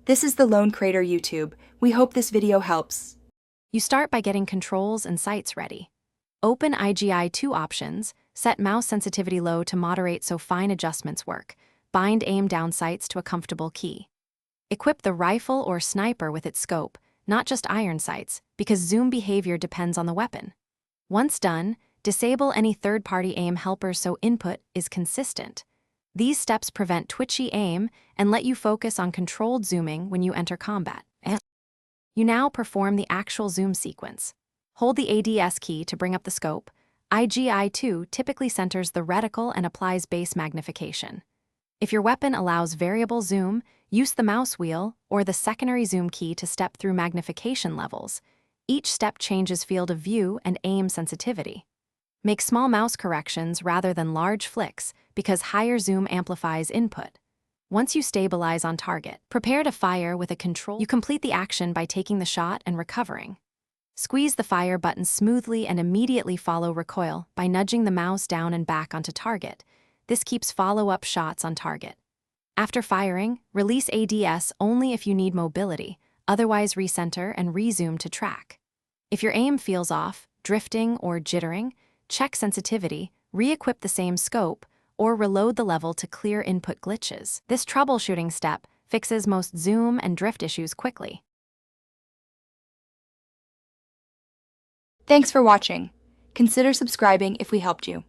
This is the Lone Crater YouTube. We hope this video helps. You start by getting controls and sights ready. Open Igi II options, set mouse sensitivity low to moderate so fine adjustments work, bind aim down sights to a comfortable key. Equip the rifle or sniper with its scope, not just iron sights, because zoom behavior depends on the weapon. Once done, disable any third-party aim helpers so input is consistent. These steps prevent twitchy aim and let you focus on controlled zooming when you enter combat. You now perform the actual zoom sequence. Hold the ADS key to bring up the scope. Igi II typically centers the reticle and applies base magnification. If your weapon allows variable zoom, use the mouse wheel or the secondary zoom key to step through magnification levels. Each step changes field of view and aim sensitivity. Make small mouse corrections rather than large flicks because higher zoom amplifies input. Once you stabilize on target, prepare to fire with a control. You complete the action by taking the shot and recovering. Squeeze the fire button smoothly and immediately follow recoil by nudging the mouse down and back onto target. This keeps follow-up shots on target. After firing, release ADS only if you need mobility, otherwise recenter and rezoom to track. If your aim feels off, drifting, or jittering, check sensitivity, re-equip the same scope, or reload the level to clear input glitches. This troubleshooting step fixes most zoom and drift issues quickly. Thanks for watching. Consider subscribing if we helped you.